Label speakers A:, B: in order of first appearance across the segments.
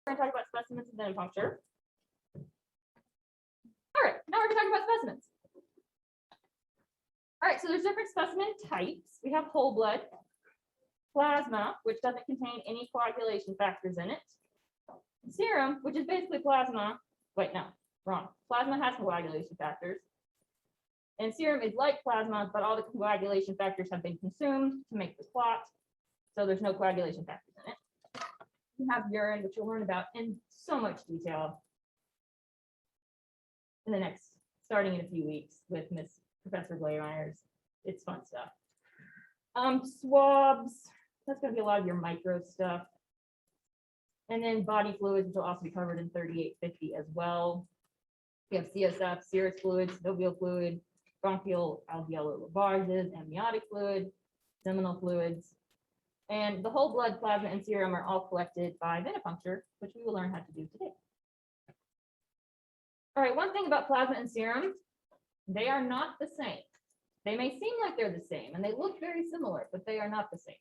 A: We're going to talk about specimens and venipuncture. All right, now we're going to talk about specimens. All right, so there's different specimen types. We have whole blood, plasma, which doesn't contain any coagulation factors in it, serum, which is basically plasma. Wait, no, wrong. Plasma has coagulation factors, and serum is like plasma, but all the coagulation factors have been consumed to make the clot, so there's no coagulation factors in it. You have urine, which you'll learn about in so much detail in the next, starting in a few weeks with Miss Professor Blairmeyers. It's fun stuff. Swabs, that's going to be a lot of your micro stuff. And then body fluids, which will also be covered in 3850 as well. We have CSF, serous fluid, synovial fluid, bronchial alveolar lavages, amniotic fluid, seminal fluids. And the whole blood, plasma, and serum are all collected by venipuncture, which we will learn how to do today. All right, one thing about plasma and serum, they are not the same. They may seem like they're the same, and they look very similar, but they are not the same.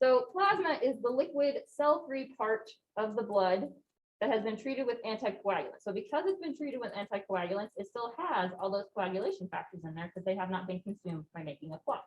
A: So plasma is the liquid cell-free part of the blood that has been treated with anticoagulants. So because it's been treated with anticoagulants, it still has all those coagulation factors in there because they have not been consumed by making a clot.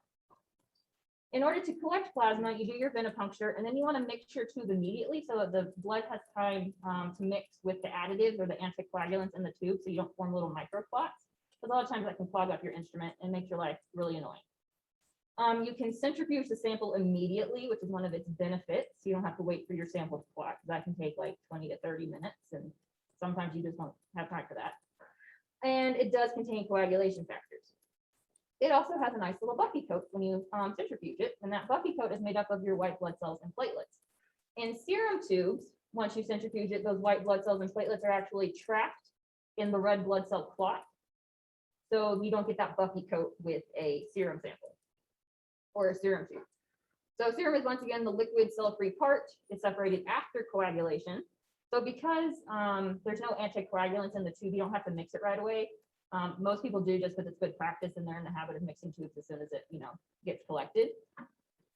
A: In order to collect plasma, you do your venipuncture, and then you want to mix your tube immediately so that the blood has time to mix with the additives or the anticoagulants in the tube so you don't form little microclots. Because a lot of times that can clog up your instrument and make your life really annoying. You can centrifuge the sample immediately, which is one of its benefits. You don't have to wait for your sample to clot. That can take like 20 to 30 minutes, and sometimes you just don't have time for that. And it does contain coagulation factors. It also has a nice little buffy coat when you centrifuge it, and that buffy coat is made up of your white blood cells and platelets. In serum tubes, once you centrifuge it, those white blood cells and platelets are actually trapped in the red blood cell clot. So you don't get that buffy coat with a serum sample or a serum tube. So serum is once again the liquid cell-free part. It's separated after coagulation. So because there's no anticoagulants in the tube, you don't have to mix it right away. Most people do just because it's good practice and they're in the habit of mixing tubes as soon as it, gets collected.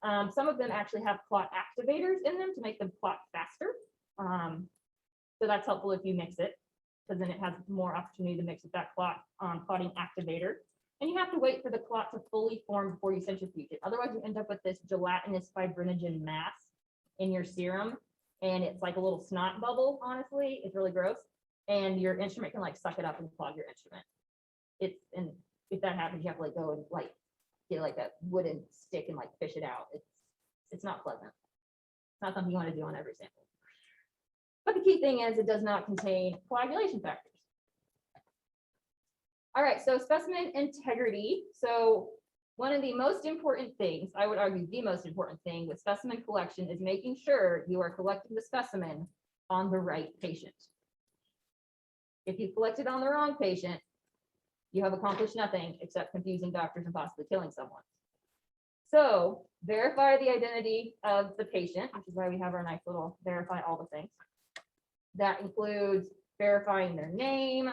A: Some of them actually have clot activators in them to make them clot faster. So that's helpful if you mix it, because then it has more opportunity to mix with that clotting activator. And you have to wait for the clot to fully form before you centrifuge it. Otherwise, you end up with this gelatinous fibrinogen mass in your serum, and it's like a little snot bubble, honestly. It's really gross. And your instrument can suck it up and clog your instrument. And if that happens, you have to go and get a wooden stick and fish it out. It's not pleasant. It's not something you want to do on every sample. But the key thing is it does not contain coagulation factors. All right, so specimen integrity. So one of the most important things, I would argue the most important thing with specimen collection is making sure you are collecting the specimen on the right patient. If you collected on the wrong patient, you have accomplished nothing except confusing doctors and possibly killing someone. So verify the identity of the patient, which is why we have our nice little verify all the things. That includes verifying their name,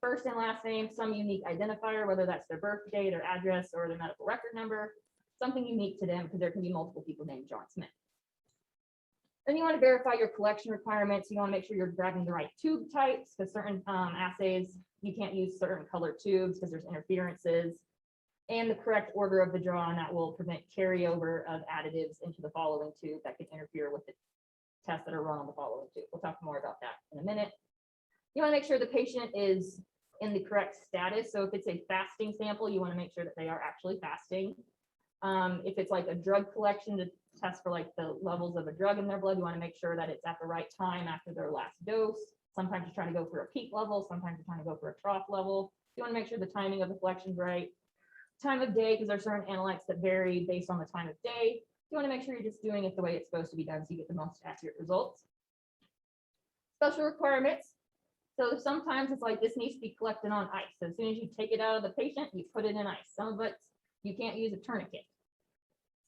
A: first and last name, some unique identifier, whether that's their birth date, their address, or their medical record number, something unique to them, because there can be multiple people named John Smith. Then you want to verify your collection requirements. You want to make sure you're grabbing the right tube types, because certain assays, you can't use certain colored tubes because there's interferences, and the correct order of the draw, and that will prevent carryover of additives into the following tube that can interfere with the tests that are run on the following tube. We'll talk more about that in a minute. You want to make sure the patient is in the correct status. So if it's a fasting sample, you want to make sure that they are actually fasting. If it's a drug collection to test for the levels of a drug in their blood, you want to make sure that it's at the right time after their last dose. Sometimes you're trying to go for a peak level. Sometimes you're trying to go for a trough level. You want to make sure the timing of the collection is right. Time of day, because there are certain analytes that vary based on the time of day. You want to make sure you're just doing it the way it's supposed to be done so you get the most accurate results. Special requirements. So sometimes it's this needs to be collected on ice. So as soon as you take it out of the patient, you put it in ice. Some of it, you can't use a tourniquet.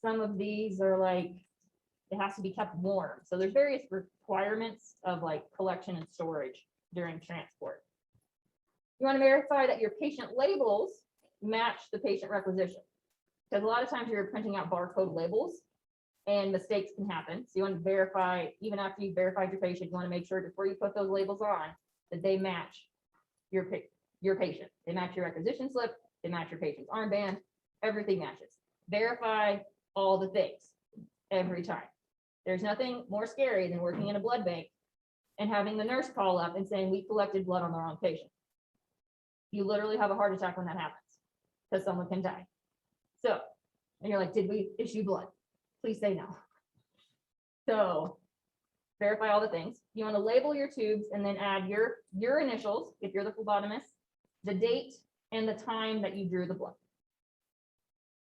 A: Some of these are it has to be kept warm. So there's various requirements of collection and storage during transport. You want to verify that your patient labels match the patient requisition. Because a lot of times you're printing out barcode labels and mistakes can happen. So you want to verify, even after you've verified your patient, you want to make sure before you put those labels on that they match your patient. They match your requisition slip, they match your patient's armband, everything matches. Verify all the things every time. There's nothing more scary than working in a blood bank and having the nurse call up and saying, we collected blood on the wrong patient. You literally have a heart attack when that happens because someone can die. So, and you're like, did we issue blood? Please say no. So verify all the things. You want to label your tubes and then add your initials, if you're the phlebotomist, the date and the time that you drew the blood.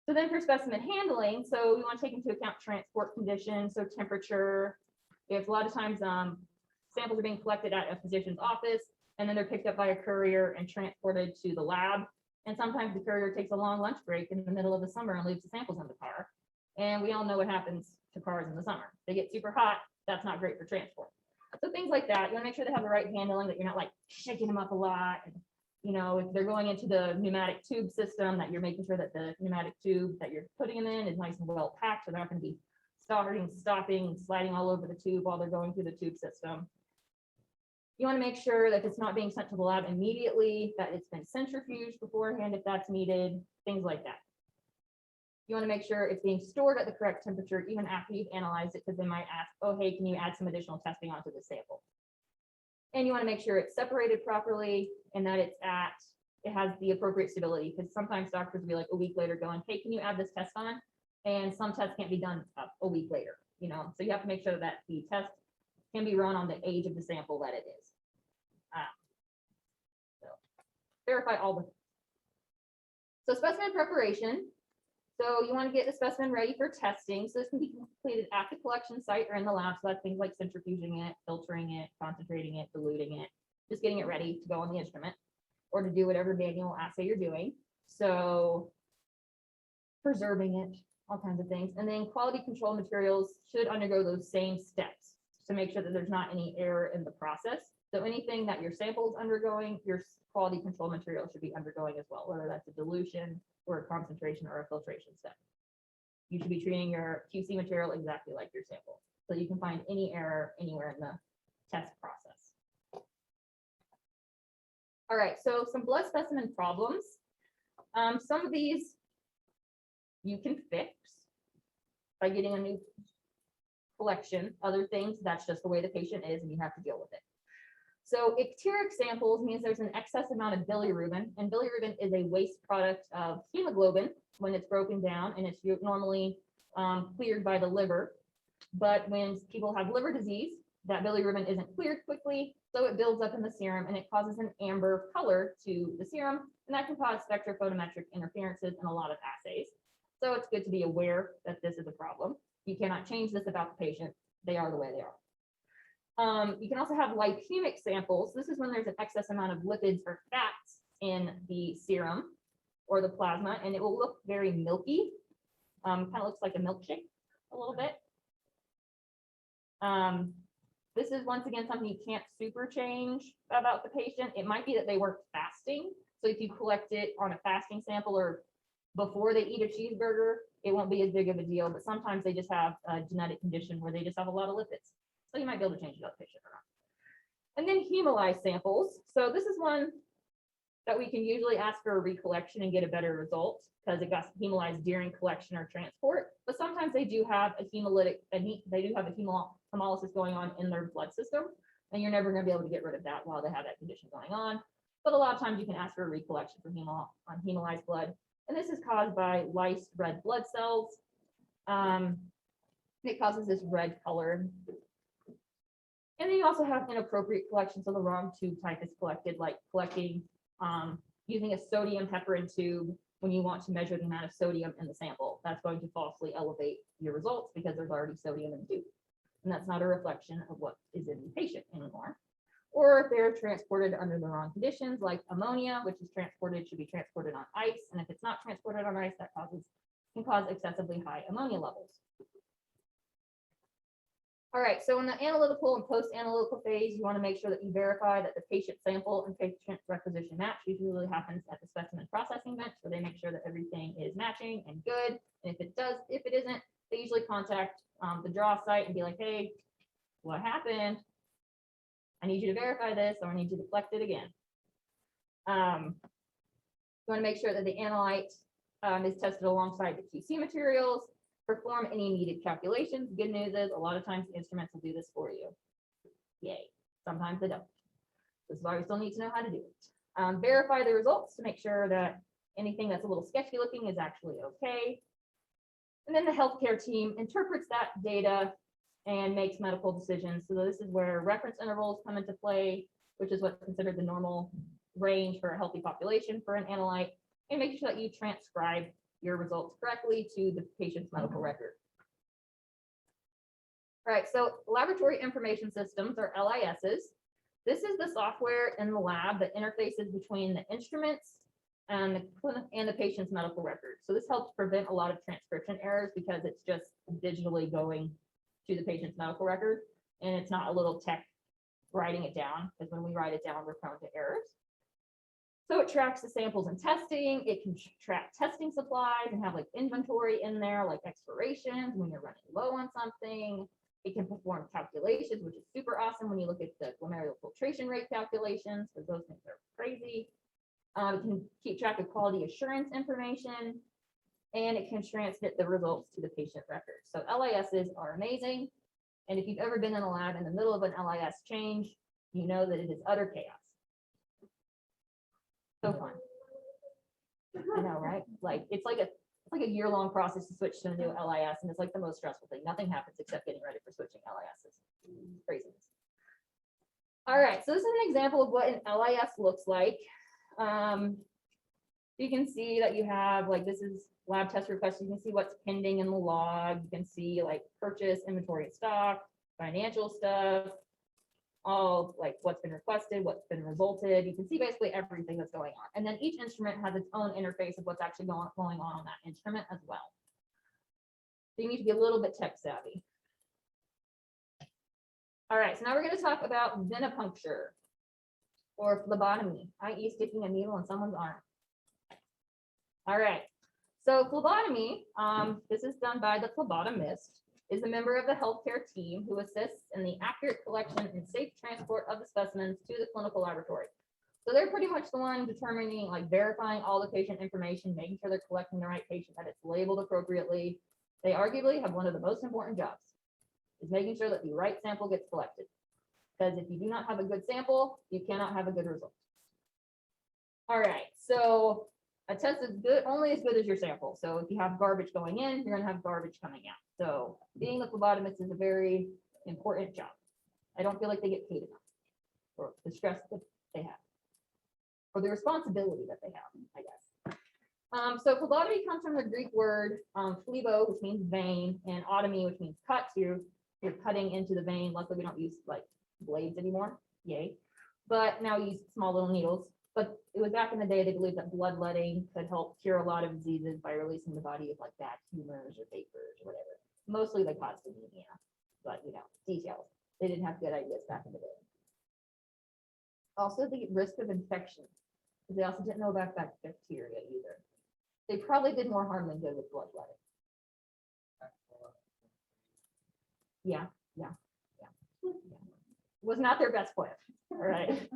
A: So then for specimen handling, so we want to take into account transport conditions, so temperature. If a lot of times samples are being collected at a physician's office and then they're picked up by a courier and transported to the lab. And sometimes the courier takes a long lunch break in the middle of the summer and leaves the samples in the car. And we all know what happens to cars in the summer. They get super hot. That's not great for transport. So things like that, you want to make sure they have the right handling, that you're not like shaking them up a lot. And, you know, if they're going into the pneumatic tube system, that you're making sure that the pneumatic tube that you're putting them in is nice and well packed, so they're not going to be stopping, sliding all over the tube while they're going through the tube system. You want to make sure that it's not being sent to the lab immediately, that it's been centrifuged beforehand if that's needed, things like that. You want to make sure it's being stored at the correct temperature even after you've analyzed it, because they might ask, oh, hey, can you add some additional testing onto the sample? And you want to make sure it's separated properly and that it has the appropriate stability, because sometimes doctors will be like a week later going, hey, can you add this test on? And some tests can't be done a week later, you know, so you have to make sure that the test can be run on the age of the sample that it is. So verify all the things. So specimen preparation. So you want to get the specimen ready for testing. So this can be completed at the collection site or in the lab. So that's things like centrifuging it, filtering it, concentrating it, diluting it, just getting it ready to go on the instrument or to do whatever manual assay you're doing. So preserving it, all kinds of things. And then quality control materials should undergo those same steps to make sure that there's not any error in the process. So anything that your sample is undergoing, your quality control material should be undergoing as well, whether that's a dilution or a concentration or a filtration step. You should be treating your QC material exactly like your sample, so you can find any error anywhere in the test process. All right, so some blood specimen problems. Some of these you can fix by getting a new collection. Other things, that's just the way the patient is and you have to deal with it. So icteric samples means there's an excess amount of bilirubin, and bilirubin is a waste product of hemoglobin when it's broken down, and it's normally cleared by the liver. But when people have liver disease, that bilirubin isn't cleared quickly, so it builds up in the serum and it causes an amber color to the serum, and that can cause spectrophotometric interferences in a lot of assays. So it's good to be aware that this is a problem. You cannot change this about the patient. They are the way they are. You can also have lipemic samples. This is when there's an excess amount of lipids or fats in the serum or the plasma, and it will look very milky. Kind of looks like a milkshake a little bit. This is once again something you can't super change about the patient. It might be that they weren't fasting. So if you collect it on a fasting sample or before they eat a cheeseburger, it won't be as big of a deal, but sometimes they just have a genetic condition where they just have a lot of lipids. So you might be able to change it about the patient or not. And then hemolyzed samples. So this is one that we can usually ask for a recollection and get a better result because it got hemolyzed during collection or transport. But sometimes they do have a hemolytic, they do have a hemolysis going on in their blood system, and you're never going to be able to get rid of that while they have that condition going on. But a lot of times you can ask for a recollection for on hemolyzed blood. And this is caused by lysed red blood cells. It causes this red color. And then you also have inappropriate collection. So the wrong tube type is collected, like collecting, using a sodium heparin tube when you want to measure the amount of sodium in the sample. That's going to falsely elevate your results because there's already sodium in the tube. And that's not a reflection of what is in the patient anymore. Or if they're transported under the wrong conditions, like ammonia, which is transported, should be transported on ice. And if it's not transported on ice, that can cause excessively high ammonia levels. All right, so in the analytical and post-analytical phase, you want to make sure that you verify that the patient sample and patient requisition match. Usually happens at the specimen processing bench, where they make sure that everything is matching and good. And if it isn't, they usually contact the draw site and be like, hey, what happened? I need you to verify this, or I need you to collect it again. You want to make sure that the analyte is tested alongside the QC materials, perform any needed calculations. Good news is a lot of times the instruments will do this for you. Yay. Sometimes they don't. This is why we still need to know how to do it. Verify the results to make sure that anything that's a little sketchy looking is actually okay. And then the healthcare team interprets that data and makes medical decisions. So this is where reference intervals come into play, which is what's considered the normal range for a healthy population for an analyte, and making sure that you transcribe your results correctly to the patient's medical record. All right, so laboratory information systems, or LISs. This is the software in the lab that interfaces between the instruments and the patient's medical record. So this helps prevent a lot of transcription errors because it's just digitally going to the patient's medical record, and it's not a little tech writing it down, because when we write it down, we're prone to errors. So it tracks the samples and testing. It can track testing supplies and have like inventory in there, like expirations when you're running low on something. It can perform calculations, which is super awesome when you look at the glomerular filtration rate calculations, because those things are crazy. It can keep track of quality assurance information, and it can transmit the results to the patient record. So LISs are amazing. And if you've ever been in a lab in the middle of an LIS change, you know that it is utter chaos. So fun. I know, right? Like it's like a year-long process to switch to a new LIS, and it's like the most stressful thing. Nothing happens except getting ready for switching LISs. Craziness. All right, so this is an example of what an LIS looks like. You can see that you have like, this is lab test requests. You can see what's pending in the log. You can see like purchase, inventory, and stock, financial stuff, all like what's been requested, what's been resulted. You can see basically everything that's going on. And then each instrument has its own interface of what's actually going on that instrument as well. So you need to be a little bit tech savvy. All right, so now we're going to talk about venipuncture or phlebotomy, i.e. sticking a needle in someone's arm. All right, so phlebotomy, this is done by the phlebotomist, is a member of the healthcare team who assists in the accurate collection and safe transport of the specimens to the clinical laboratory. So they're pretty much the one determining, like verifying all the patient information, making sure they're collecting the right patient, that it's labeled appropriately. They arguably have one of the most important jobs, is making sure that the right sample gets collected. Because if you do not have a good sample, you cannot have a good result. All right, so a test is good, only as good as your sample. So if you have garbage going in, you're gonna have garbage coming out. So being a phlebotomist is a very important job. I don't feel like they get paid enough for the stress that they have, or the responsibility that they have, I guess. So phlebotomy comes from the Greek word phlebo, which means vein, and otomy, which means cut. You're cutting into the vein. Luckily, we don't use like blades anymore. Yay. But now we use small little needles. But it was back in the day, they believed that bloodletting could help cure a lot of diseases by releasing the body of like bad humors or vapors or whatever. Mostly like caused anemia, but you know, details. They didn't have good ideas back in the day. Also, the risk of infection. They also didn't know about bacteria either. They probably did more harm than good with bloodletting. Yeah. Was not their best plan. All right.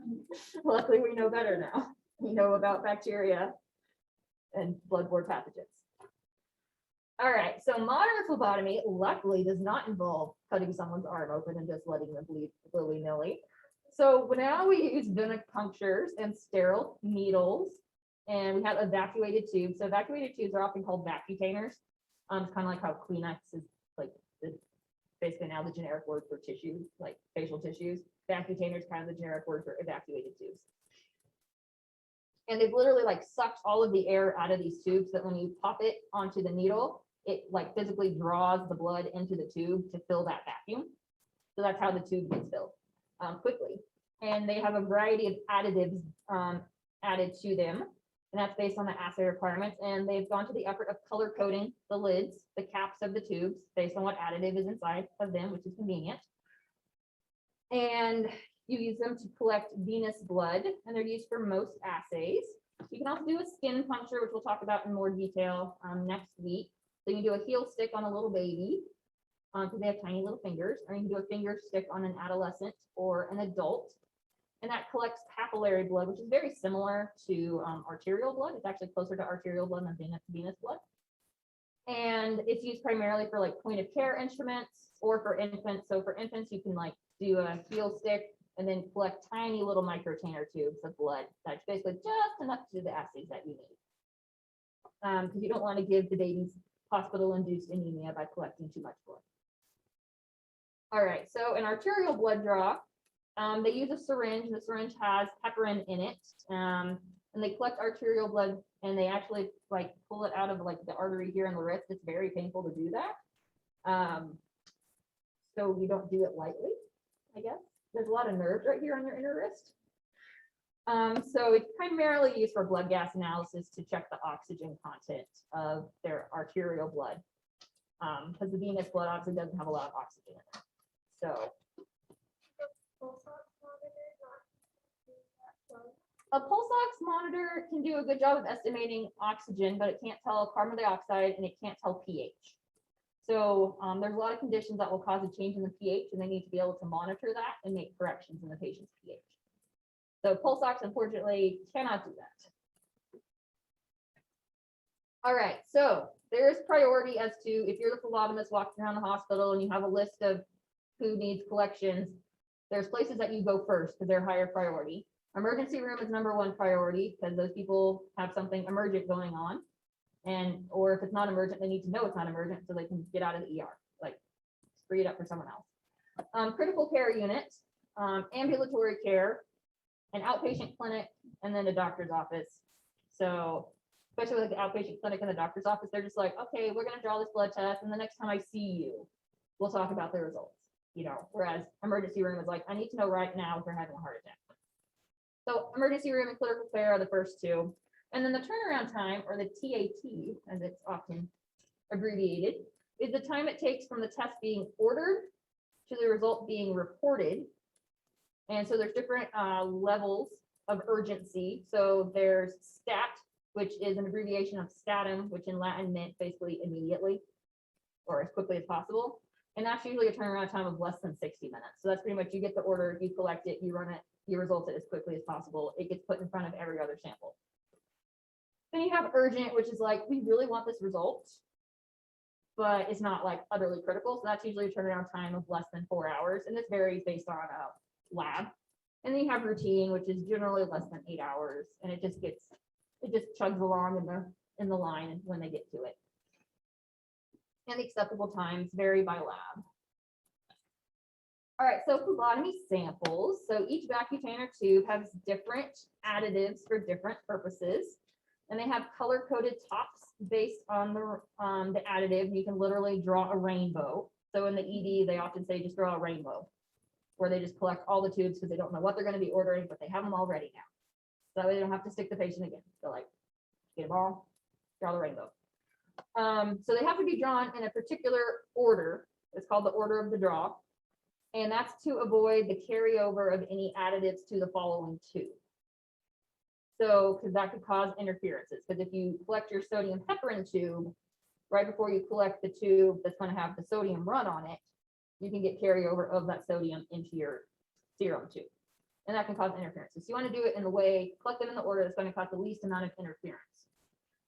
A: Luckily, we know better now. We know about bacteria and bloodborne pathogens. All right, so modern phlebotomy luckily does not involve cutting someone's arm open and just letting them bleed willy-nilly. So now we use venipunctures and sterile needles, and we have evacuated tubes. So evacuated tubes are often called vacutainers. It's kind of like how Kleenex is like basically now the generic word for tissues, like facial tissues. Vacutainer is kind of the generic word for evacuated tubes. And they've literally like sucked all of the air out of these tubes, so that when you pop it onto the needle, it like physically draws the blood into the tube to fill that vacuum. So that's how the tube gets filled quickly. And they have a variety of additives added to them, and that's based on the assay requirements. And they've gone to the effort of color coding the lids, the caps of the tubes, based on what additive is inside of them, which is convenient. And you use them to collect venous blood, and they're used for most assays. You can also do a skin puncture, which we'll talk about in more detail next week. So you can do a heel stick on a little baby because they have tiny little fingers, or you can do a finger stick on an adolescent or an adult. And that collects capillary blood, which is very similar to arterial blood. It's actually closer to arterial blood than venous blood. And it's used primarily for like point of care instruments or for infants. So for infants, you can like do a heel stick and then collect tiny little microtainer tubes of blood. That's basically just enough to do the assays that you need. Because you don't want to give the babies hospital-induced anemia by collecting too much blood. All right, so an arterial blood draw, they use a syringe, and the syringe has heparin in it. And they collect arterial blood, and they actually like pull it out of like the artery here in the wrist. It's very painful to do that. So you don't do it lightly, I guess. There's a lot of nerves right here on your inner wrist. So it's primarily used for blood gas analysis to check the oxygen content of their arterial blood, because the venous blood obviously doesn't have a lot of oxygen in it. So a pulse ox monitor can do a good job of estimating oxygen, but it can't tell carbon dioxide and it can't tell pH. So there's a lot of conditions that will cause a change in the pH, and they need to be able to monitor that and make corrections in the patient's pH. So pulse ox, unfortunately, cannot do that. All right, so there's priority as to if you're the phlebotomist walking around the hospital and you have a list of who needs collections, there's places that you go first because they're higher priority. Emergency room is #1 priority because those people have something emergent going on. And or if it's not emergent, they need to know it's not emergent so they can get out of the ER, like free it up for someone else. Critical care unit, ambulatory care, an outpatient clinic, and then a doctor's office. So especially with the outpatient clinic and the doctor's office, they're just like, okay, we're going to draw this blood test, and the next time I see you, we'll talk about the results. You know, whereas emergency room is like, I need to know right now if you're having a heart attack. So emergency room and critical care are the first two. And then the turnaround time, or the TAT, as it's often abbreviated, is the time it takes from the test being ordered to the result being reported. And so there's different levels of urgency. So there's STAT, which is an abbreviation of statum, which in Latin meant basically immediately or as quickly as possible. And that's usually a turnaround time of less than 60 minutes. So that's pretty much, you get the order, you collect it, you run it, you result it as quickly as possible. It gets put in front of every other sample. Then you have urgent, which is like, we really want this result, but it's not like utterly critical. So that's usually a turnaround time of less than 4 hours. And this varies based on a lab. And then you have routine, which is generally less than 8 hours. And it just chugs along in the line when they get to it. And the acceptable times vary by lab. All right, so phlebotomy samples. So each vacutainer tube has different additives for different purposes. And they have color-coded tops based on the additive. You can literally draw a rainbow. So in the ED, they often say just draw a rainbow, where they just collect all the tubes because they don't know what they're going to be ordering, but they have them all ready now. So they don't have to stick the patient again. They're like, get them all, draw the rainbow. So they have to be drawn in a particular order. It's called the order of the draw. And that's to avoid the carryover of any additives to the following tube. So, because that could cause interferences. Because if you collect your sodium heparin tube right before you collect the tube that's going to have the sodium run on it, you can get carryover of that sodium into your serum tube. And that can cause interferences. So you want to do it in the way, collect them in the order that's going to cause the least amount of interference.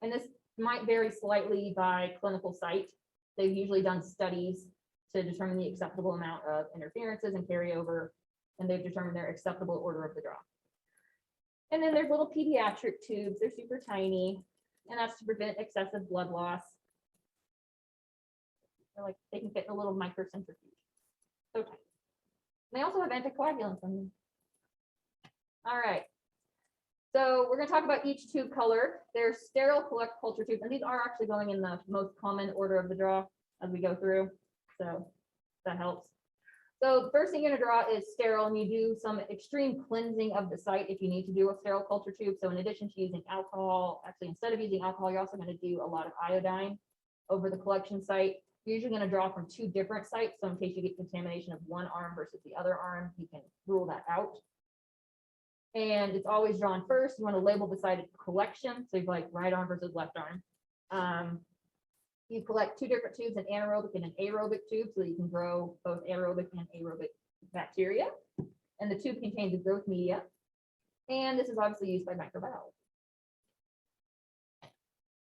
A: And this might vary slightly by clinical site. They've usually done studies to determine the acceptable amount of interferences and carryover, and they've determined their acceptable order of the draw. And then there's little pediatric tubes. They're super tiny, and that's to prevent excessive blood loss. They're like, they can fit in a little microcentrifuge. So tiny. They also have anticoagulants on them. All right. So we're going to talk about each tube color. There's sterile collect culture tubes, and these are actually going in the most common order of the draw as we go through. So that helps. So the first thing you're going to draw is sterile, and you do some extreme cleansing of the site if you need to do a sterile culture tube. So in addition to using alcohol, actually instead of using alcohol, you're also going to do a lot of iodine over the collection site. You're usually going to draw from 2 different sites. So in case you get contamination of one arm versus the other arm, you can rule that out. And it's always drawn first. You want to label the site of collection. So you've like right arm versus left arm. You collect two different tubes, an anaerobic and an aerobic tube, so that you can grow both aerobic and aerobic bacteria. And the tube contains a growth media. And this is obviously used by microbiology.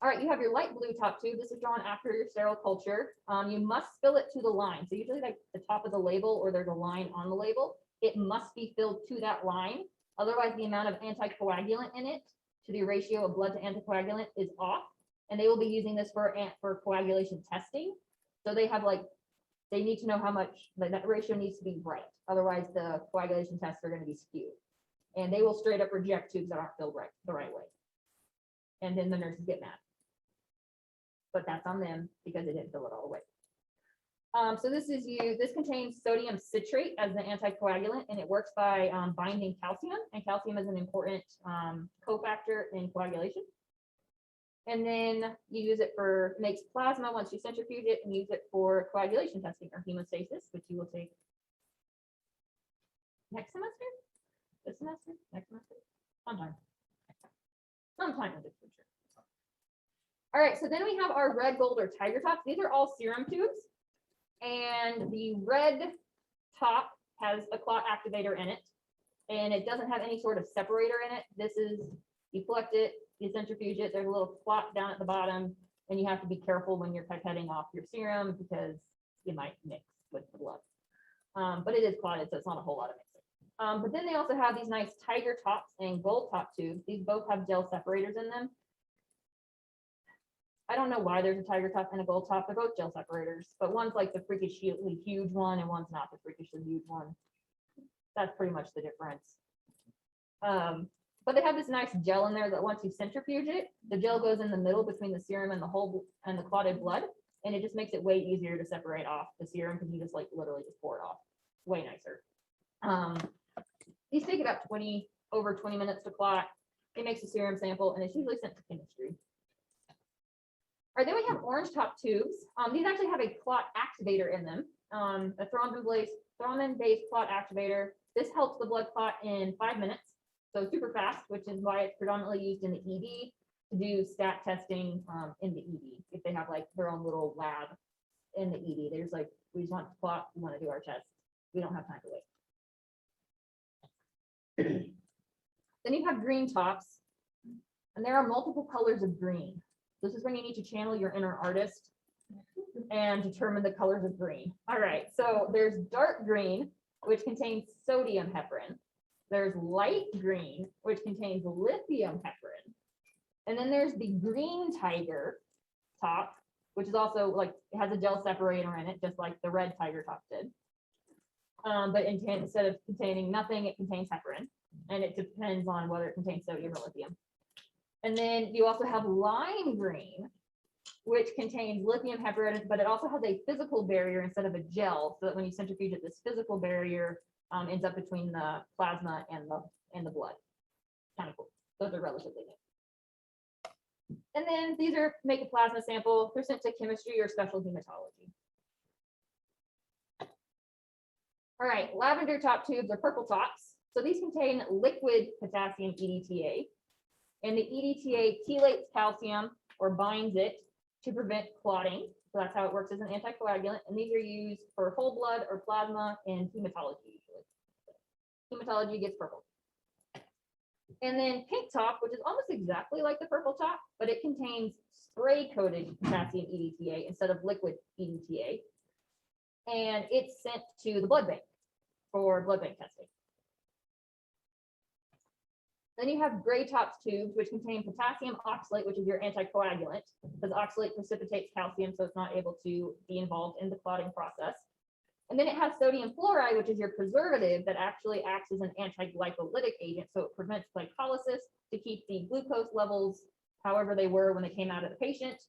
A: All right, you have your light blue top tube. This is drawn after your sterile culture. You must fill it to the line. So usually like the top of the label or there's a line on the label, it must be filled to that line. Otherwise, the amount of anticoagulant in it to the ratio of blood to anticoagulant is off. And they will be using this for coagulation testing. So they have like, they need to know how much, like that ratio needs to be right. Otherwise, the coagulation tests are going to be skewed. And they will straight up reject tubes that aren't filled right the right way. And then the nurses get mad. But that's on them because they didn't fill it all the way. So this contains sodium citrate as the anticoagulant, and it works by binding calcium, and calcium is an important cofactor in coagulation. And then you use it for, makes plasma once you centrifuge it, and use it for coagulation testing or hemostasis, which you will take next semester, this semester, next semester, sometime in the future. All right, so then we have our red, gold, or tiger tops. These are all serum tubes. And the red top has a clot activator in it. And it doesn't have any sort of separator in it. This is, you collect it, you centrifuge it, there's a little clot down at the bottom. And you have to be careful when you're pipetting off your serum because you might mix with the blood. But it is clotted, so it's not a whole lot of mixing. But then they also have these nice tiger tops and gold top tubes. These both have gel separators in them. I don't know why there's a tiger top and a gold top. They're both gel separators, but one's like the freakishly huge one and one's not the freakishly huge one. That's pretty much the difference. But they have this nice gel in there that once you centrifuge it, the gel goes in the middle between the serum and the clotted blood, and it just makes it way easier to separate off the serum because you just like literally just pour it off. Way nicer. These take about over 20 minutes to clot. It makes a serum sample, and it's usually sent to chemistry. All right, then we have orange top tubes. These actually have a clot activator in them, a thrombin-based clot activator. This helps the blood clot in 5 minutes, so super fast, which is why it's predominantly used in the ED to do stat testing in the ED. If they have like their own little lab in the ED, they're just like, we just want to clot, we want to do our test. We don't have time to wait. Then you have green tops, and there are multiple colors of green. This is when you need to channel your inner artist and determine the colors of green. All right, so there's dark green, which contains sodium heparin. There's light green, which contains lithium heparin. And then there's the green tiger top, which is also like, it has a gel separator in it, just like the red tiger top did. But instead of containing nothing, it contains heparin. And it depends on whether it contains sodium or lithium. And then you also have lime green, which contains lithium heparin, but it also has a physical barrier instead of a gel, so that when you centrifuge it, this physical barrier ends up between the plasma and the blood. Kind of cool. Those are relatively new. And then these are make a plasma sample. They're sent to chemistry or special hematology. All right, lavender top tubes or purple tops. So these contain liquid potassium EDTA. And the EDTA chelates calcium or binds it to prevent clotting. So that's how it works as an anticoagulant. And these are used for whole blood or plasma in hematology usually. Hematology gets purple. And then pink top, which is almost exactly like the purple top, but it contains spray-coated potassium EDTA instead of liquid EDTA. And it's sent to the blood bank for blood bank testing. Then you have gray tops tubes, which contain potassium oxalate, which is your anticoagulant, because oxalate precipitates calcium, so it's not able to be involved in the clotting process. And then it has sodium fluoride, which is your preservative that actually acts as an anti-glycolytic agent, so it prevents glycolysis to keep the glucose levels however they were when they came out of the patient.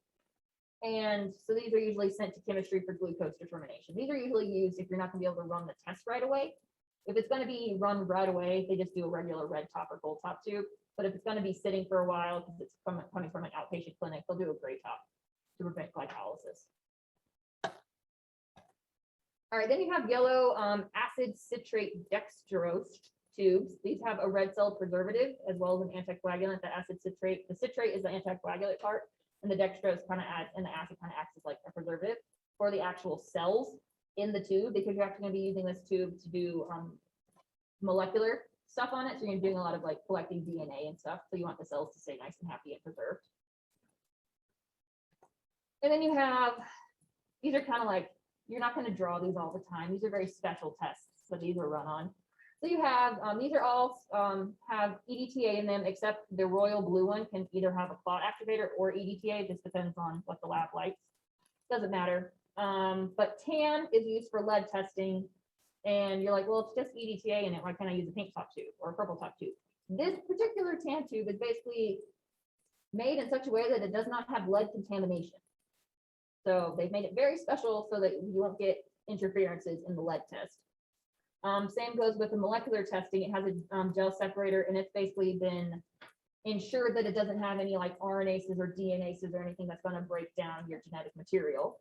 A: And so these are usually sent to chemistry for glucose determination. These are usually used if you're not going to be able to run the test right away. If it's going to be run right away, they just do a regular red top or gold top tube. But if it's going to be sitting for a while because it's coming from an outpatient clinic, they'll do a gray top to prevent glycolysis. All right, then you have yellow acid citrate dextrose tubes. These have a red cell preservative as well as an anticoagulant. The acid citrate, the citrate is the anticoagulant part, and the dextrose kind of adds, and the acid kind of acts as like a preservative for the actual cells in the tube, because you're actually going to be using this tube to do molecular stuff on it. So you're doing a lot of like collecting DNA and stuff. So you want the cells to stay nice and happy and preserved. And then you have, these are kind of like, you're not going to draw these all the time. These are very special tests that these are run on. So you have, these are all have EDTA in them, except the royal blue one can either have a clot activator or EDTA, just depends on what the lab likes. Doesn't matter. But tan is used for lead testing. And you're like, well, it's just EDTA in it. Why can't I use a pink top tube or a purple top tube? This particular tan tube is basically made in such a way that it does not have lead contamination. So they've made it very special so that you won't get interferences in the lead test. Same goes with the molecular testing. It has a gel separator, and it's basically been ensured that it doesn't have any like RNases or DNases or anything that's going to break down your genetic material.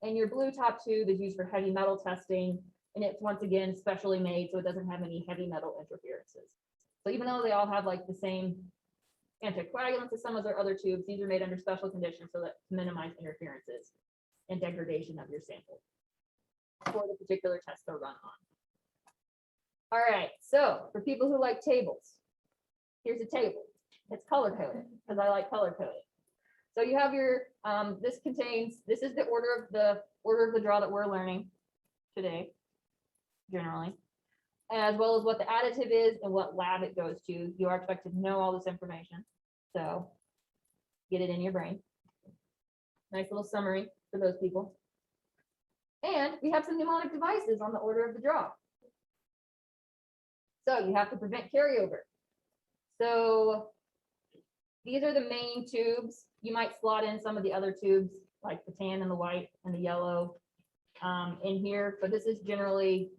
A: And your blue top tube is used for heavy metal testing, and it's once again specially made so it doesn't have any heavy metal interferences. So even though they all have like the same anticoagulants as some of their other tubes, these are made under special conditions so that to minimize interferences and degradation of your sample for the particular test they're run on. All right, so for people who like tables, here's a table. It's color coded because I like color coded. So you have your, this is the order of the draw that we're learning today, generally, as well as what the additive is and what lab it goes to. You are expected to know all this information, so get it in your brain. Nice little summary for those people. And we have some mnemonic devices on the order of the draw. So you have to prevent carryover. So these are the main tubes. You might slot in some of the other tubes, like the tan and the white and the yellow in here, but this is generally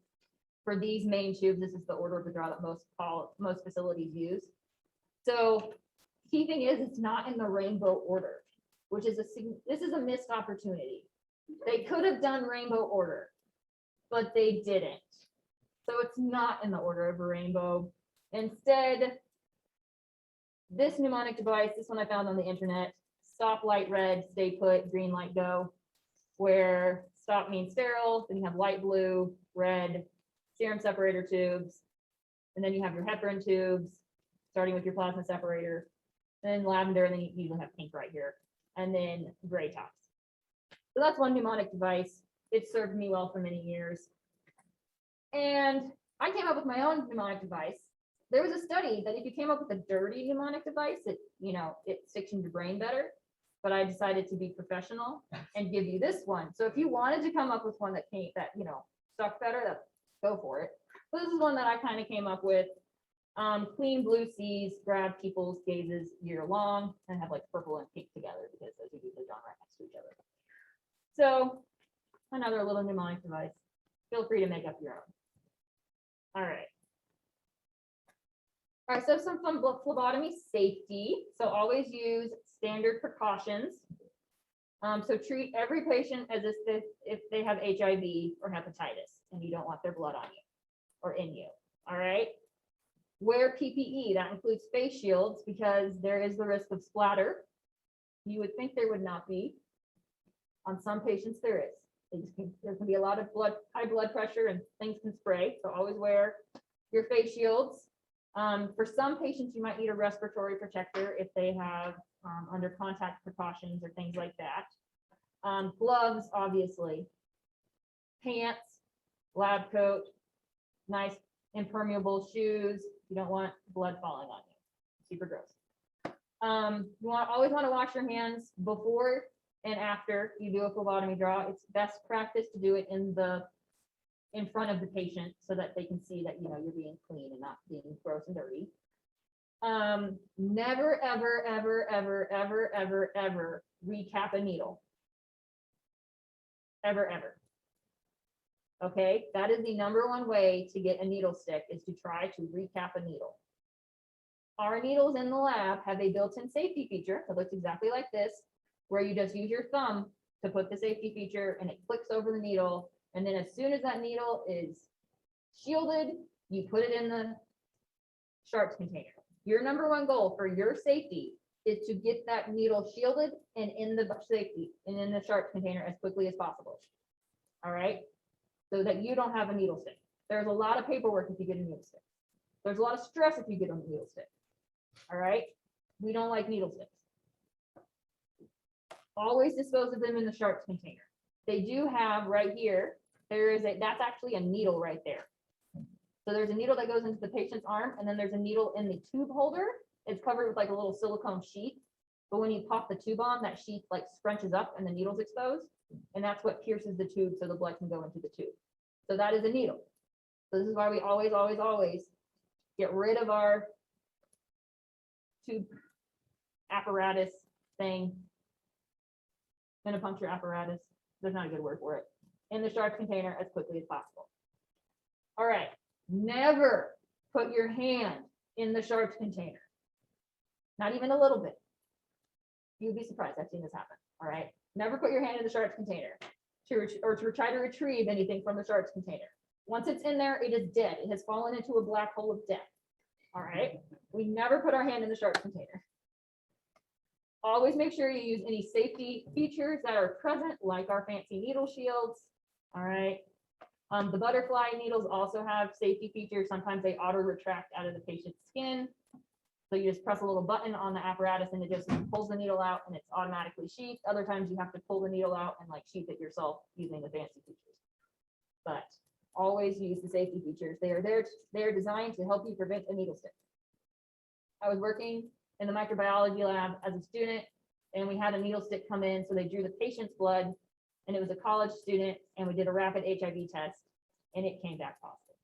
A: for these main tubes. This is the order of the draw that most facilities use. So key thing is it's not in the rainbow order, which is this is a missed opportunity. They could have done rainbow order, but they didn't. So it's not in the order of a rainbow. Instead, this mnemonic device, this one I found on the internet, stop light red, stay put, green light go, where stop means sterile, then you have light blue, red, serum separator tubes, and then you have your heparin tubes, starting with your plasma separator, then lavender, and then you usually have pink right here, and then gray tops. So that's one mnemonic device. It served me well for many years. And I came up with my own mnemonic device. There was a study that if you came up with a dirty mnemonic device, it sticks in your brain better. But I decided to be professional and give you this one. So if you wanted to come up with one that stuck better, go for it. So this is one that I kind of came up with. Clean blue seas grab people's gazes year long and have like purple and pink together because those are usually drawn right next to each other. So another little mnemonic device. Feel free to make up your own. All right. All right, so some phlebotomy safety. So always use standard precautions. So treat every patient as if they have HIV or hepatitis and you don't want their blood on you or in you. All right. Wear PPE. That includes face shields because there is the risk of splatter. You would think there would not be. On some patients, there is. There can be a lot of high blood pressure and things can spray. So always wear your face shields. For some patients, you might need a respiratory protector if they have under contact precautions or things like that. Gloves, obviously. Pants, lab coat, nice impermeable shoes. You don't want blood falling on you. Super gross. You always want to wash your hands before and after you do a phlebotomy draw. It's best practice to do it in front of the patient so that they can see that you're being clean and not being gross and dirty. Never, ever, ever, ever, ever, ever, ever recap a needle. Ever, ever. Okay, that is the #1 way to get a needle stick, is to try to recap a needle. Our needles in the lab have a built-in safety feature that looks exactly like this, where you just use your thumb to put the safety feature and it clicks over the needle. And then as soon as that needle is shielded, you put it in the sharps container. Your #1 goal for your safety is to get that needle shielded and in the safety and in the sharps container as quickly as possible. All right, so that you don't have a needle stick. There's a lot of paperwork if you get a needle stick. There's a lot of stress if you get a needle stick. All right, we don't like needle sticks. Always dispose of them in the sharps container. They do have right here, that's actually a needle right there. So there's a needle that goes into the patient's arm, and then there's a needle in the tube holder. It's covered with like a little silicone sheath. But when you pop the tube on, that sheath like scrunches up and the needle's exposed. And that's what pierces the tube so the blood can go into the tube. So that is a needle. So this is why we always, always, always get rid of our tube apparatus thing, venipuncture apparatus. There's not a good word for it. In the sharps container as quickly as possible. All right, never put your hand in the sharps container. Not even a little bit. You'd be surprised. I've seen this happen. All right, never put your hand in the sharps container to try to retrieve anything from the sharps container. Once it's in there, it is dead. It has fallen into a black hole of death. All right, we never put our hand in the sharps container. Always make sure you use any safety features that are present, like our fancy needle shields. All right. The butterfly needles also have safety features. Sometimes they auto retract out of the patient's skin. So you just press a little button on the apparatus and it just pulls the needle out and it's automatically sheathed. Other times you have to pull the needle out and like sheath it yourself using the fancy features. But always use the safety features. They are designed to help you prevent a needle stick. I was working in the microbiology lab as a student, and we had a needle stick come in. So they drew the patient's blood, and it was a college student, and we did a rapid HIV test, and it came back positive.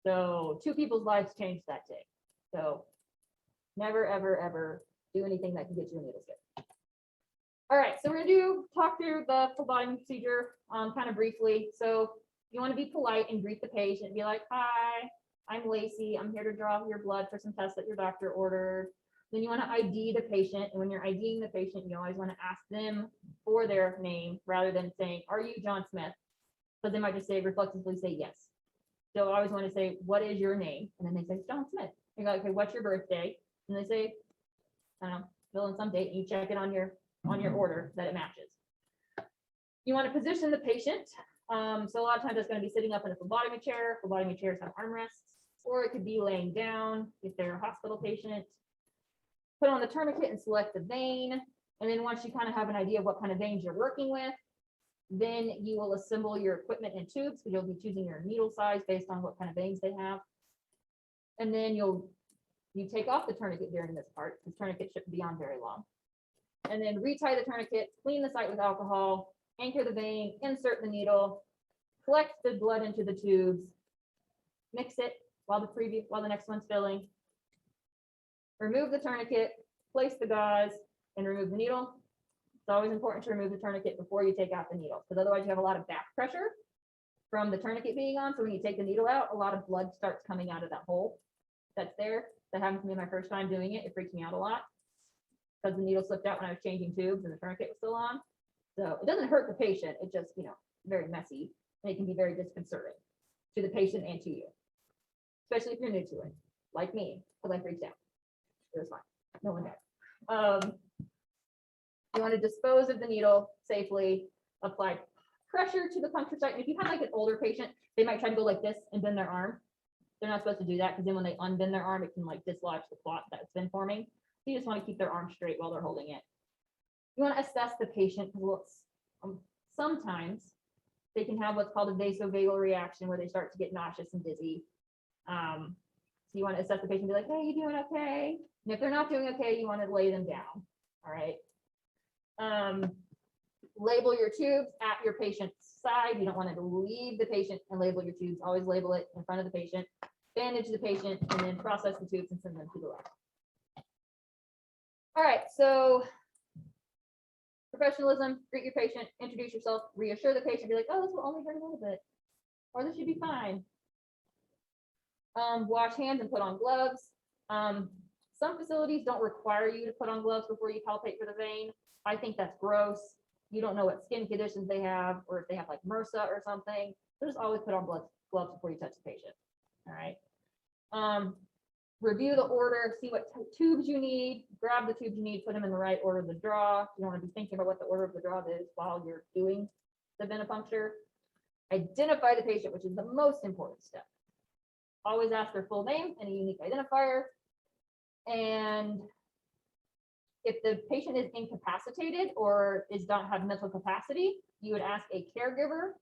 A: So 2 people's lives changed that day. So never, ever, ever do anything that can get you a needle stick. All right, so we're gonna talk through the phlebotomy procedure kind of briefly. So you want to be polite and greet the patient, be like, hi, I'm Lacey. I'm here to draw your blood for some tests that your doctor ordered. Then you want to ID the patient. And when you're IDing the patient, you always want to ask them for their name rather than saying, are you John Smith? Because they might just say, reflexively say yes. So I always want to say, what is your name? And then they say, John Smith. You go, okay, what's your birthday? And they say, I don't know, fill in some date, and you check it on your order that it matches. You want to position the patient. So a lot of times it's going to be sitting up in a phlebotomy chair. Phlebotomy chairs have armrests, or it could be laying down if they're a hospital patient. Put on the tourniquet and select the vein. And then once you kind of have an idea of what kind of veins you're working with, then you will assemble your equipment and tubes, because you'll be choosing your needle size based on what kind of veins they have. And then you take off the tourniquet during this part, because tourniquet shouldn't be on very long. And then retie the tourniquet, clean the site with alcohol, anchor the vein, insert the needle, collect the blood into the tubes, mix it while the next one's filling, remove the tourniquet, place the gauze, and remove the needle. It's always important to remove the tourniquet before you take out the needle, because otherwise you have a lot of back pressure from the tourniquet being on. So when you take the needle out, a lot of blood starts coming out of that hole that's there. That happened to me my first time doing it. It freaked me out a lot because the needle slipped out when I was changing tubes and the tourniquet was still on. So it doesn't hurt the patient. It just, very messy, and it can be very disconcerting to the patient and to you, especially if you're new to it, like me, because I freaked out. It was fine. No one died. You want to dispose of the needle safely, apply pressure to the puncture site. And if you have like an older patient, they might try to go like this and bend their arm. They're not supposed to do that, because then when they unbend their arm, it can like dislodge the clot that's been forming. So you just want to keep their arm straight while they're holding it. You want to assess the patient, because sometimes they can have what's called a vasovagal reaction, where they start to get nauseous and dizzy. So you want to assess the patient and be like, hey, you doing okay? And if they're not doing okay, you want to lay them down. All right. Label your tubes at your patient's side. You don't want to leave the patient and label your tubes. Always label it in front of the patient, bandage the patient, and then process the tubes and send them to the lab. All right, so professionalism, greet your patient, introduce yourself, reassure the patient, be like, oh, this will only hurt a little bit, or this should be fine. Wash hands and put on gloves. Some facilities don't require you to put on gloves before you palpate for the vein. I think that's gross. You don't know what skin conditions they have, or if they have like MRSA or something. So just always put on gloves before you touch the patient. All right. review the order, see what tubes you need, grab the tubes you need, put them in the right order of the draw. You don't want to be thinking about what the order of the draw is while you're doing the venipuncture. Identify the patient, which is the most important step. Always ask their full name and a unique identifier. And if the patient is incapacitated or don't have mental capacity, you would ask a caregiver,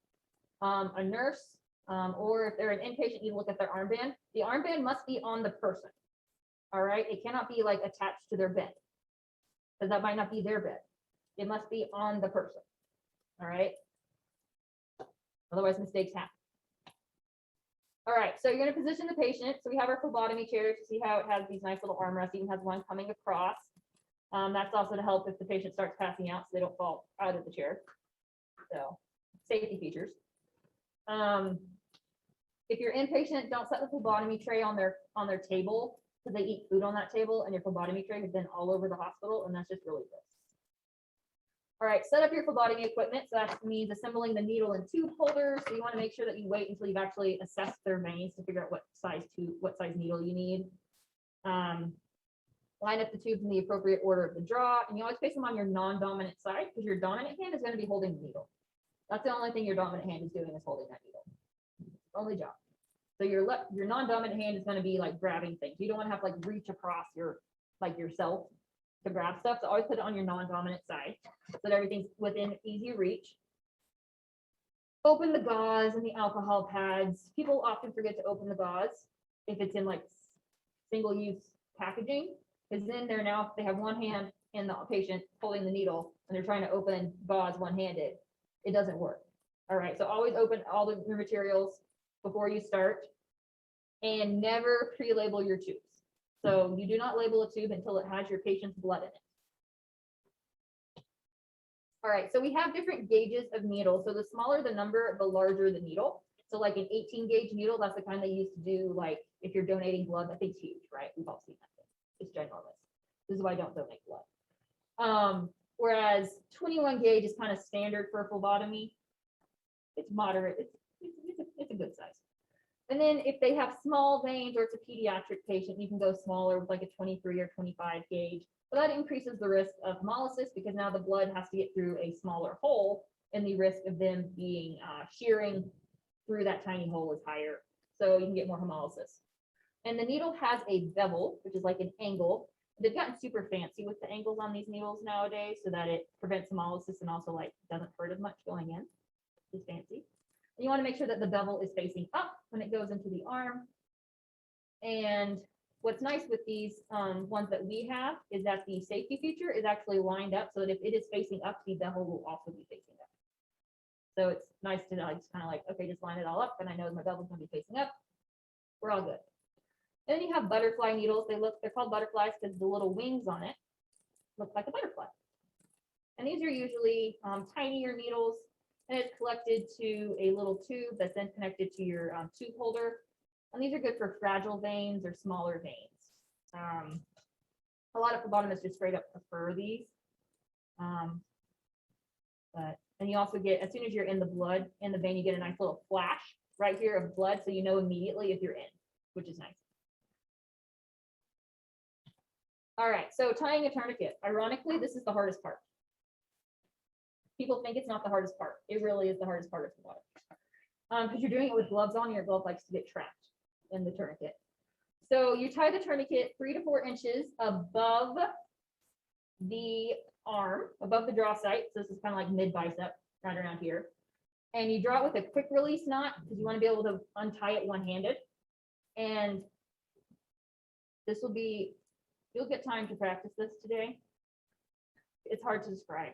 A: a nurse, or if they're an inpatient, you look at their armband. The armband must be on the person. All right. It cannot be like attached to their bed because that might not be their bed. It must be on the person. All right. Otherwise, mistakes happen. All right. So you're going to position the patient. So we have our phlebotomy chair to see how it has these nice little armrests. Even has one coming across. That's also to help if the patient starts passing out so they don't fall out of the chair. So safety features. If you're inpatient, don't set the phlebotomy tray on their table because they eat food on that table and your phlebotomy tray has been all over the hospital and that's just really gross. All right, set up your phlebotomy equipment. So that means assembling the needle and tube holders. So you want to make sure that you wait until you've actually assessed their veins to figure out what size needle you need. Line up the tubes in the appropriate order of the draw, and you always place them on your non-dominant side because your dominant hand is going to be holding the needle. That's the only thing your dominant hand is doing is holding that needle. Only job. So your non-dominant hand is going to be like grabbing things. You don't want to have to like reach across yourself to grab stuff. So always put it on your non-dominant side so that everything's within easy reach. Open the gauze and the alcohol pads. People often forget to open the gauze if it's in like single-use packaging, because then they have one hand in the patient holding the needle and they're trying to open gauze one-handed. It doesn't work. All right, so always open all your materials before you start and never pre-label your tubes. So you do not label a tube until it has your patient's blood in it. All right, so we have different gauges of needle. So the smaller the number, the larger the needle. So like an 18 gauge needle, that's the kind they used to do like if you're donating blood. That thing's huge, right? We've all seen that thing. It's ginormous. This is why I don't donate blood. Whereas 21 gauge is kind of standard for phlebotomy. It's moderate. It's a good size. And then if they have small veins or it's a pediatric patient, you can go smaller with like a 23 or 25 gauge. But that increases the risk of hemolysis because now the blood has to get through a smaller hole and the risk of them being shearing through that tiny hole is higher. So you can get more hemolysis. And the needle has a bevel, which is like an angle. They've gotten super fancy with the angles on these needles nowadays so that it prevents hemolysis and also like doesn't hurt as much going in. It's fancy. You want to make sure that the bevel is facing up when it goes into the arm. And what's nice with these ones that we have is that the safety feature is actually lined up so that if it is facing up, the bevel will also be facing up. So it's nice to just kind of like, okay, just line it all up and I know my bevel's going to be facing up. We're all good. And then you have butterfly needles. They're called butterflies because the little wings on it look like a butterfly. And these are usually tinier needles. And it's collected to a little tube that's then connected to your tube holder. And these are good for fragile veins or smaller veins. A lot of phlebotomists just straight up prefer these. And you also get, as soon as you're in the blood, in the vein, you get a nice little flash right here of blood. So you know immediately if you're in, which is nice. All right, so tying a tourniquet. Ironically, this is the hardest part. People think it's not the hardest part. It really is the hardest part of the water. Because you're doing it with gloves on, your glove likes to get trapped in the tourniquet. So you tie the tourniquet 3 to 4 inches above the arm, above the draw site. So this is kind of like mid bicep, right around here. And you draw it with a quick release knot because you want to be able to untie it one-handed. And this will be, you'll get time to practice this today. It's hard to describe.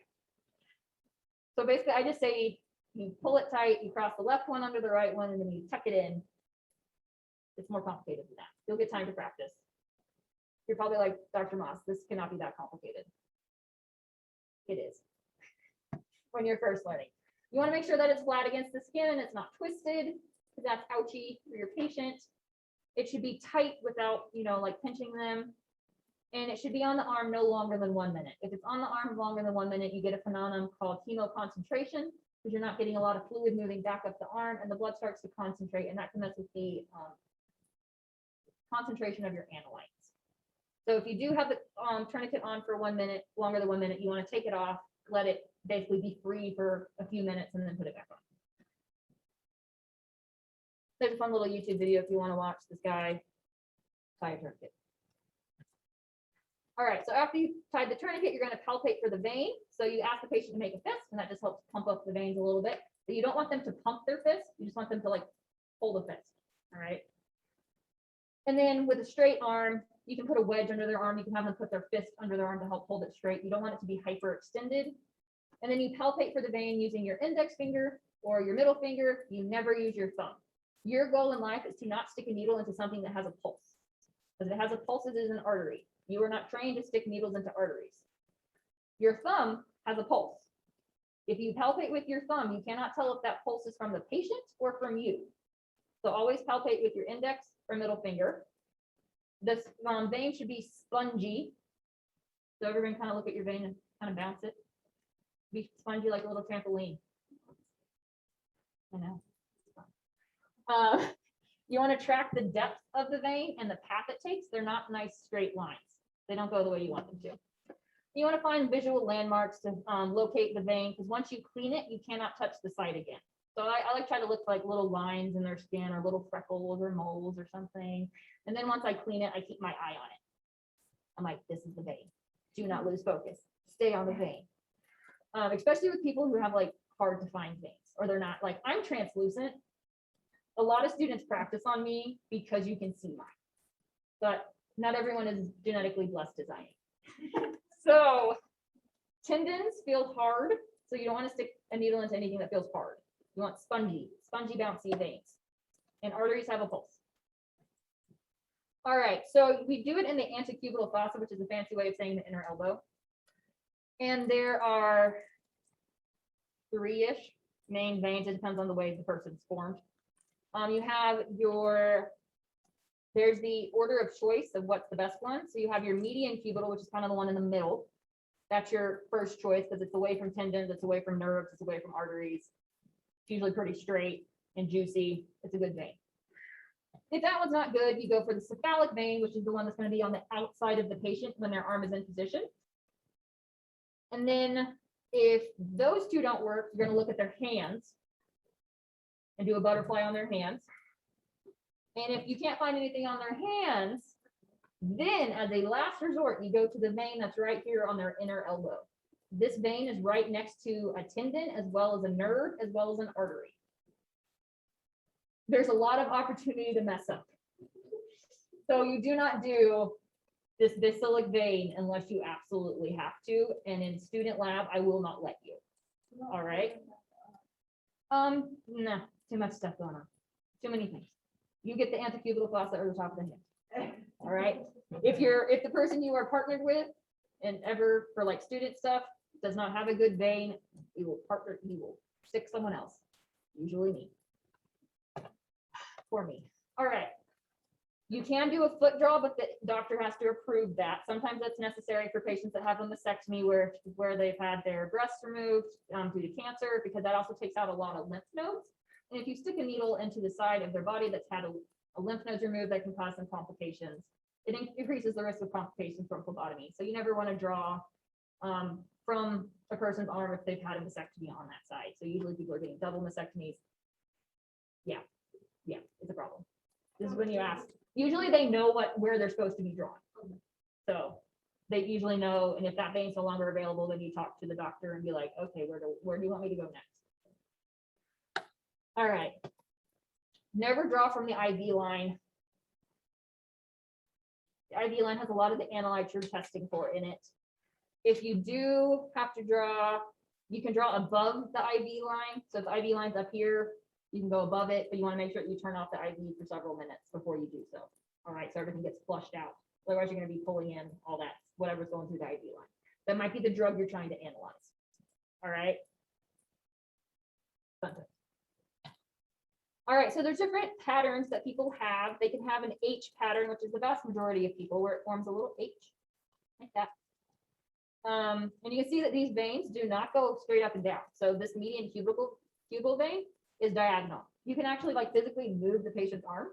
A: So basically, I just say you pull it tight, you cross the left one under the right one, and then you tuck it in. It's more complicated than that. You'll get time to practice. You're probably like, Dr. Moss, this cannot be that complicated. It is when you're first learning. You want to make sure that it's flat against the skin, it's not twisted, because that's ouchy for your patient. It should be tight without, like pinching them. And it should be on the arm no longer than 1 minute. If it's on the arm longer than 1 minute, you get a phenomenon called hemoconcentration, because you're not getting a lot of fluid moving back up the arm, and the blood starts to concentrate, and that can mess with the concentration of your analytes. So if you do have the tourniquet on for 1 minute, longer than 1 minute, you want to take it off, let it basically be free for a few minutes, and then put it back on. There's a fun little YouTube video if you want to watch this guy tie a tourniquet. All right, so after you've tied the tourniquet, you're going to palpate for the vein. So you ask the patient to make a fist, and that just helps pump up the veins a little bit. But you don't want them to pump their fist. You just want them to like hold a fist. All right. And then with a straight arm, you can put a wedge under their arm. You can have them put their fist under their arm to help hold it straight. You don't want it to be hyperextended. And then you palpate for the vein using your index finger or your middle finger. You never use your thumb. Your goal in life is to not stick a needle into something that has a pulse. Because if it has a pulse, it is an artery. You are not trained to stick needles into arteries. Your thumb has a pulse. If you palpate with your thumb, you cannot tell if that pulse is from the patient or from you. So always palpate with your index or middle finger. This vein should be spongy. So everyone kind of look at your vein and kind of bounce it. Be spongy like a little trampoline. I know. You want to track the depth of the vein and the path it takes. They're not nice straight lines. They don't go the way you want them to. You want to find visual landmarks to locate the vein, because once you clean it, you cannot touch the site again. So I like try to look for like little lines in their skin or little freckles or moles or something. And then once I clean it, I keep my eye on it. I'm like, this is the vein. Do not lose focus. Stay on the vein. Especially with people who have like hard to find veins, or they're not like, I'm translucent. A lot of students practice on me because you can see mine, but not everyone is genetically blessed designing. So tendons feel hard, so you don't want to stick a needle into anything that feels hard. You want spongy, bouncy veins, and arteries have a pulse. All right, so we do it in the antecubital fossa, which is a fancy way of saying the inner elbow. And there are 3-ish main veins. It depends on the way the person's formed. You have there's the order of choice of what's the best one. So you have your median cubital, which is kind of the one in the middle. That's your first choice because it's away from tendons, it's away from nerves, it's away from arteries. It's usually pretty straight and juicy. It's a good vein. If that one's not good, you go for the cephalic vein, which is the one that's going to be on the outside of the patient when their arm is in position. And then if those two don't work, you're going to look at their hands and do a butterfly on their hands. And if you can't find anything on their hands, then as a last resort, you go to the vein that's right here on their inner elbow. This vein is right next to a tendon, as well as a nerve, as well as an artery. There's a lot of opportunity to mess up. So you do not do this basilic vein unless you absolutely have to. And in student lab, I will not let you. All right. No, too much stuff going on. Too many things. You get the antecubital fossa or the top of the hand. All right. If the person you are partnered with and ever for like student stuff does not have a good vein, you will stick someone else, usually me. For me. All right. You can do a foot draw, but the doctor has to approve that. Sometimes that's necessary for patients that have a mastectomy where they've had their breasts removed due to cancer, because that also takes out a lot of lymph nodes. And if you stick a needle into the side of their body that's had a lymph node removed, that can cause some complications. It increases the risk of complications from phlebotomy. So you never want to draw from a person's arm if they've had a mastectomy on that side. So usually people are getting double mastectomies. Yeah, it's a problem. This is when you ask. Usually they know where they're supposed to be drawn. So they usually know, and if that vein's no longer available, then you talk to the doctor and be like, okay, where do you want me to go next? All right. Never draw from the IV line. The IV line has a lot of the analytes you're testing for in it. If you do have to draw, you can draw above the IV line. So if the IV line's up here, you can go above it, but you want to make sure that you turn off the IV for several minutes before you do so. All right, so everything gets flushed out. Otherwise, you're going to be pulling in all that, whatever's going through the IV line. That might be the drug you're trying to analyze. All right. All right, so there's different patterns that people have. They can have an H pattern, which is the vast majority of people, where it forms a little H like that. And you can see that these veins do not go straight up and down. So this median cubital vein is diagonal. You can actually like physically move the patient's arm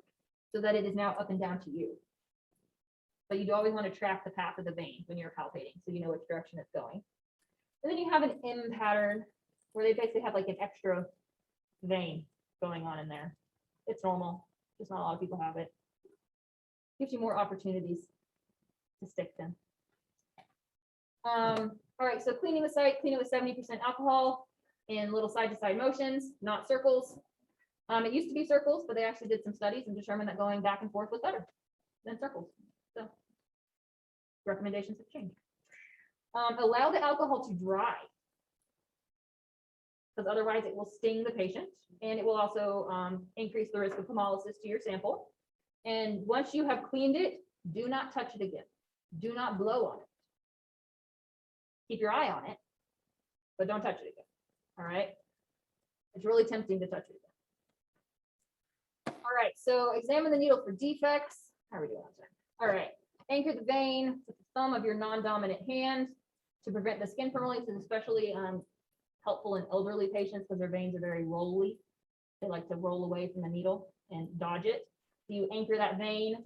A: so that it is now up and down to you. but you do always want to track the path of the vein when you're palpating, so you know which direction it's going. And then you have an M pattern where they basically have like an extra vein going on in there. It's normal, just not a lot of people have it. Gives you more opportunities to stick them. All right, so cleaning the site, clean it with 70% alcohol in little side-to-side motions, not circles. It used to be circles, but they actually did some studies and determined that going back and forth was better than circles. So recommendations have changed. Allow the alcohol to dry, because otherwise it will sting the patient, and it will also increase the risk of hemolysis to your sample. And once you have cleaned it, do not touch it again. Do not blow on it. Keep your eye on it, but don't touch it again. All right. It's really tempting to touch it again. All right, so examine the needle for defects. How are we doing on time? All right, anchor the vein with the thumb of your non-dominant hand to prevent the skin from release, is especially helpful in elderly patients because their veins are very rolly. They like to roll away from the needle and dodge it. So you anchor that vein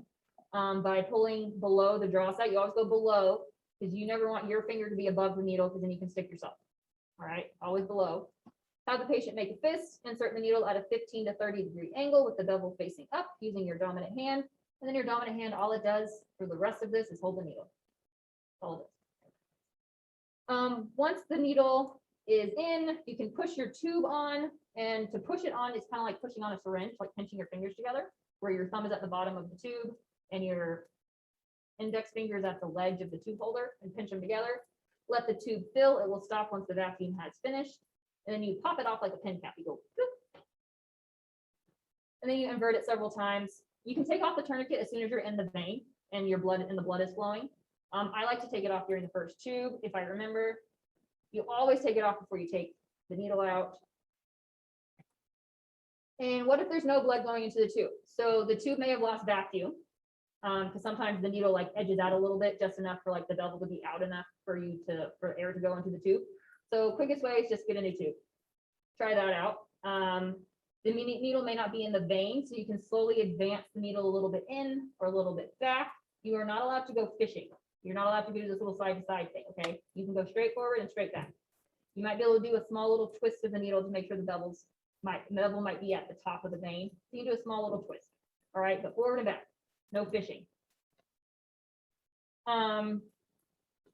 A: by pulling below the draw site. You always go below because you never want your finger to be above the needle because then you can stick yourself. All right, always below. Have the patient make a fist, insert the needle at a 15 to 30 degree angle with the bevel facing up using your dominant hand. And then your dominant hand, all it does for the rest of this is hold the needle. Hold it. Once the needle is in, you can push your tube on, and to push it on is kind of like pushing on a syringe, like pinching your fingers together, where your thumb is at the bottom of the tube and your index finger is at the ledge of the tube holder, and pinch them together. Let the tube fill. It will stop once the vacuum has finished. And then you pop it off like a pin cap. You go, boop. And then you invert it several times. You can take off the tourniquet as soon as you're in the vein and your blood is flowing. I like to take it off during the first tube, if I remember. You always take it off before you take the needle out. And what if there's no blood going into the tube? So the tube may have lost vacuum, because sometimes the needle like edges out a little bit, just enough for like the bevel to be out enough for air to go into the tube. So quickest way is just get a new tube. Try that out. The needle may not be in the vein, so you can slowly advance the needle a little bit in or a little bit back. You are not allowed to go fishing. You're not allowed to do this little side-to-side thing, okay? You can go straight forward and straight back. You might be able to do a small little twist of the needle to make sure the bevel might be at the top of the vein. So you do a small little twist, all right? But forward and back, no fishing.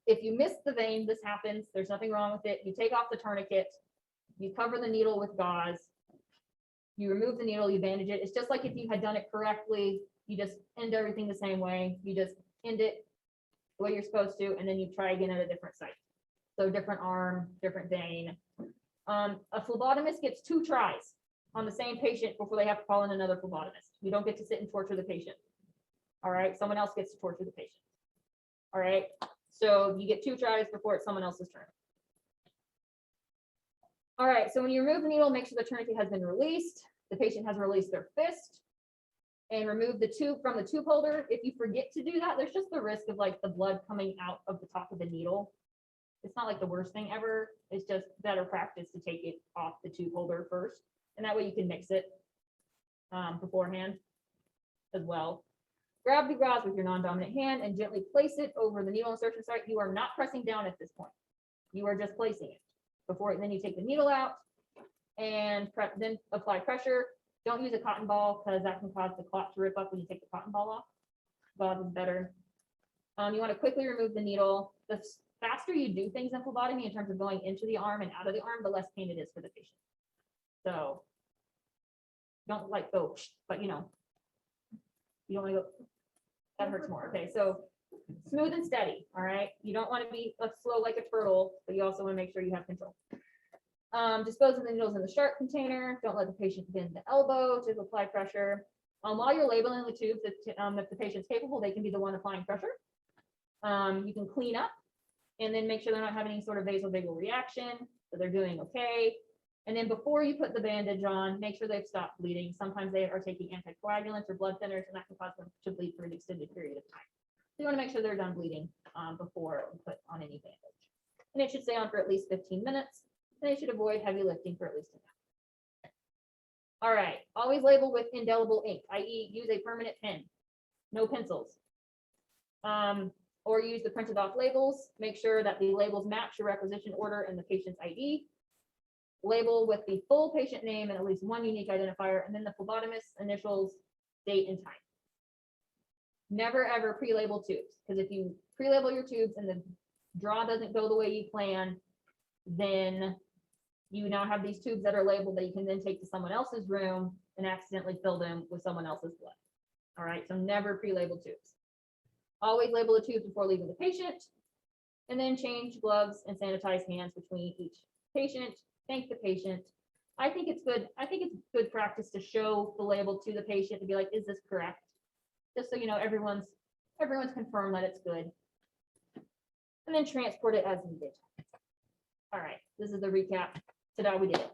A: If you miss the vein, this happens. There's nothing wrong with it. You take off the tourniquet. You cover the needle with gauze. You remove the needle. You bandage it. It's just like if you had done it correctly. You just end everything the same way. You just end it the way you're supposed to, and then you try again at a different site. So different arm, different vein. A phlebotomist gets 2 tries on the same patient before they have to call in another phlebotomist. You don't get to sit and torture the patient. All right, someone else gets to torture the patient. All right, so you get 2 tries before it's someone else's turn. All right, so when you remove the needle, make sure the tourniquet has been released. The patient has released their fist, and remove the tube from the tube holder. If you forget to do that, there's just the risk of like the blood coming out of the top of the needle. It's not like the worst thing ever. It's just better practice to take it off the tube holder first. And that way you can mix it beforehand as well. Grab the gauze with your non-dominant hand and gently place it over the needle insertion site. You are not pressing down at this point. You are just placing it before, then you take the needle out and then apply pressure. Don't use a cotton ball because that can cause the clot to rip up when you take the cotton ball off. Gauze is better. You want to quickly remove the needle. The faster you do things in phlebotomy in terms of going into the arm and out of the arm, the less pain it is for the patient. So don't like go, but you don't want to go, that hurts more. Okay, so smooth and steady, all right? You don't want to be slow like a turtle, but you also want to make sure you have control. Dispose of the needles in the sharp container. Don't let the patient bend the elbow to apply pressure. While you're labeling the tubes, if the patient's capable, they can be the one applying pressure. You can clean up and then make sure they're not having any sort of vasovagal reaction, so they're doing okay. And then before you put the bandage on, make sure they've stopped bleeding. Sometimes they are taking anticoagulants or blood thinners, and that can cause them to bleed for an extended period of time. So you want to make sure they're done bleeding before you put on any bandage. And it should stay on for at least 15 minutes. And they should avoid heavy lifting for at least an hour. All right, always label with indelible ink, i.e. use a permanent pen, no pencils. or use the printed off labels. Make sure that the labels match your requisition order and the patient's ID. Label with the full patient name and at least one unique identifier, and then the phlebotomist's initials, date, and time. Never ever pre-label tubes, because if you pre-label your tubes and the draw doesn't go the way you plan, then you now have these tubes that are labeled that you can then take to someone else's room and accidentally fill them with someone else's blood. All right, so never pre-label tubes. Always label the tubes before leaving the patient, and then change gloves and sanitize hands between each patient. Thank the patient. I think it's good. I think it's good practice to show the label to the patient to be like, is this correct? Just so you know, everyone's confirmed that it's good. And then transport it as needed. All right, this is the recap to how we did it.